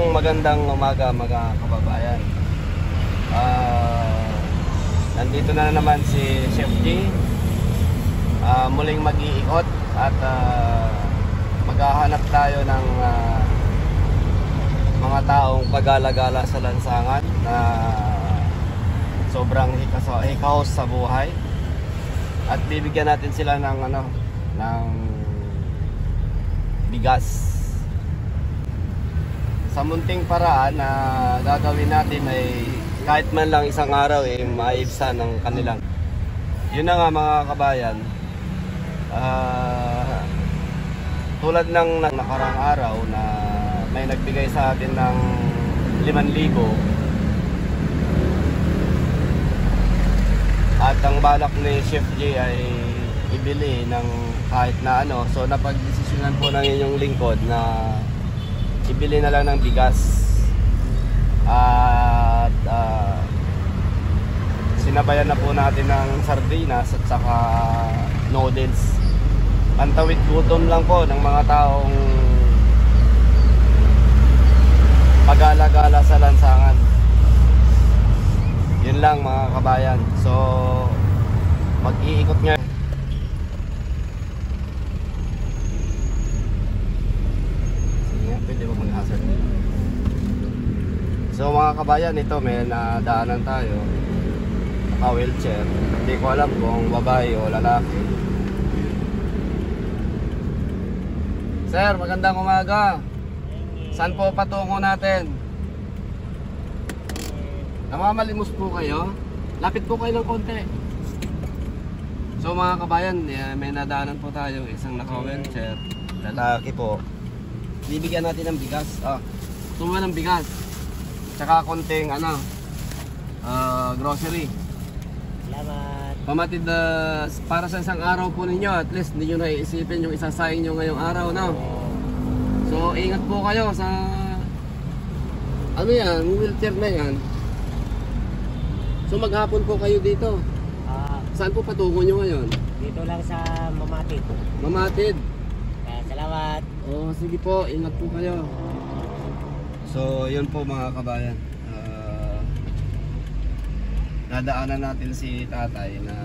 magandang umaga mga kababayan. Nandito na naman si Chef G. Muling mag-iikot at maghahanap tayo ng mga taong pagala-gala sa lansangan na sobrang hikahos sa buhay. At bibigyan natin sila ng ng bigas. Sa munting paraan na gagawin natin ay kahit man lang isang araw maibsan ng kanilang. Yun na nga mga kabayan, tulad ng nakarang araw na may nagbigay sa atin ng 5,000 at ang balak ni Chef J ay ibili ng kahit na so napagdesisyonan po ng inyong lingkod na ibili na lang ng bigas at sinabayan na po natin ng sardinas at saka noodles. Pantawid gutom lang po ng mga taong pagala-gala sa lansangan. Yun lang mga kabayan. So mag-iikot nga. Pwede ba mag-hazard? So mga kabayan, ito may nadaanan tayo, naka-wheelchair. Hindi ko alam kung babae o lalaki. Sir, magandang umaga. Saan po patungo natin? Namamalimos po kayo? Lapit po kayo ng konti. So mga kabayan, may nadaanan po tayo, isang naka-wheelchair, lalaki po. Bibigyan natin ng bigas. Tuwa ng bigas. Tsaka konting grocery. Salamat. Pamatid para sa isang araw po ninyo. At least hindi nyo naiisipin yung isasayang nyo ngayong araw, no? So ingat po kayo sa yan, wheelchair na yan. So maghapon po kayo dito. Saan po patungo nyo ngayon? Dito lang sa Mamatid. Mamatid. Salamat. Sige po, ingat po kayo. So yun po mga kabayan, nadaanan natin si tatay na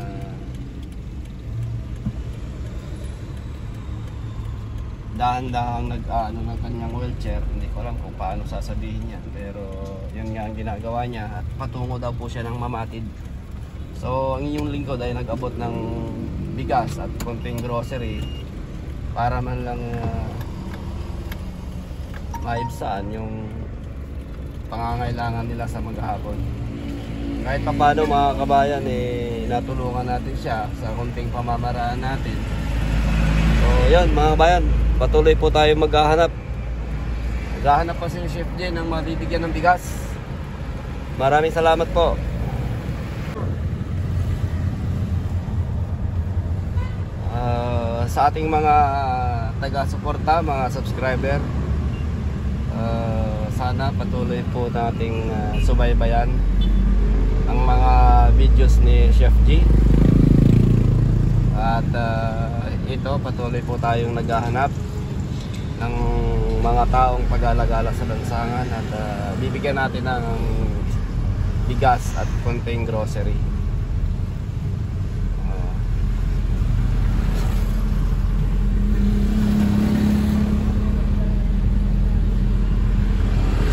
dahan-dahang nag-ano ng kanyang wheelchair. Hindi ko alam kung paano sasabihin niya, pero yun nga ang ginagawa niya at patungo daw po siya ng Mamatid. So ang inyong lingkod ay nag-abot ng bigas at konting grocery para man lang maibsan yung pangangailangan nila sa maghapon. Kahit pa paano mga kabayan, natulungan natin siya sa konting pamamaraan natin. So yan mga kabayan, patuloy po tayo maghahanap. Maghahanap pa si Chef J ng mabibigyan ng bigas. Maraming salamat po. Sa ating mga taga-suporta, mga subscriber, sana patuloy po nating subaybayan ang mga videos ni Chef G. At ito, patuloy po tayong naghahanap ng mga taong pag-alagala sa lansangan at bibigyan natin ng bigas at konting grocery.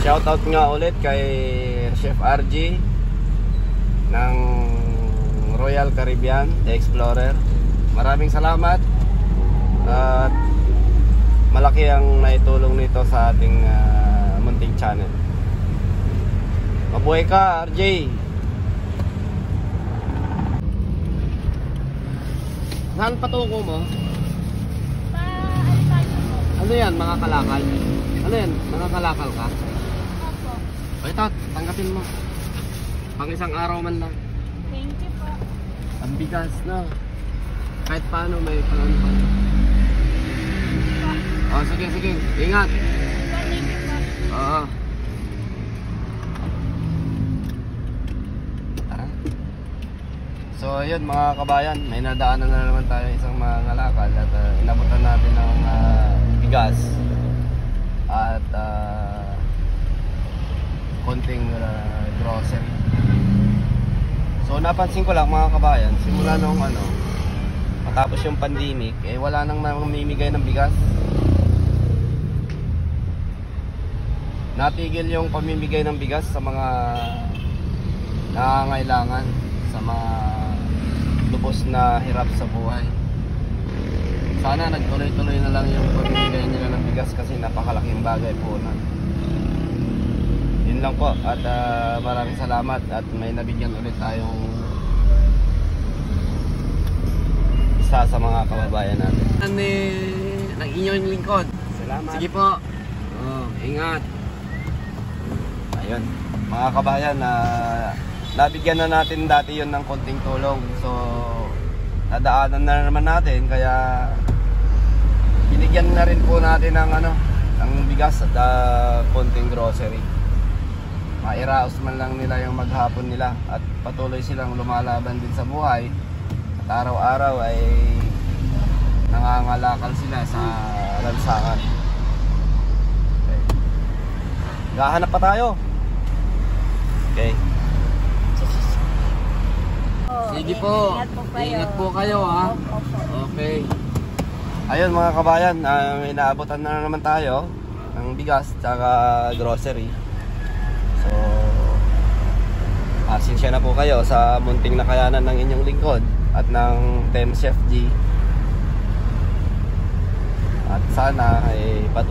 Shoutout nga ulit kay Chef RG ng Royal Caribbean, The Explorer. Maraming salamat at malaki ang naitulong nito sa ating munting channel. Mabuhay ka, RJ! Saan patungo mo? Ano yan, mga kalakal? Ano yan, mga kalakal ka? O ito, tanggapin mo. Pang isang araw man lang. Thank you po. Ang bigas na. Kahit paano may paano pa. Sige, sige. Ingat. Thank you po. Oo. So yun mga kabayan, may nadaanan na naman tayo isang mga ngalakal at inabutan natin ng bigas at konting grocery. So napansin ko lang mga kabayan, simula nung matapos yung pandemic, wala nang namimigay ng bigas. Natigil yung pamimigay ng bigas sa mga nangangailangan, sa mga lubos na hirap sa buhay. Sana nagtuloy-tuloy na lang yung pamimigay nila ng bigas kasi napakalaking bagay po na. Yun lang po at maraming salamat at may nabigyan ulit tayong isa sa mga kababayan natin. Ng inyong lingkod. Salamat. Sige po. Ingat. Ayun, mga kabayan, nabigyan na natin dati yun ng konting tulong. So, nadaanan na naman natin kaya binigyan na rin po natin ng ng bigas at konting grocery. Mairaos man lang nila yung maghapon nila at patuloy silang lumalaban din sa buhay. At araw-araw ay nangangalakal sila sa lansangan. Okay. Gahanap pa tayo. Okay. Sige po. Ingat po kayo ha. Okay. Ayun mga kabayan, inaabotan na naman tayo ng bigas tsaka grocery. So, pasensya na po kayo sa munting nakayanan ng inyong lingkod at ng Team Chef G. At sana ay patuloy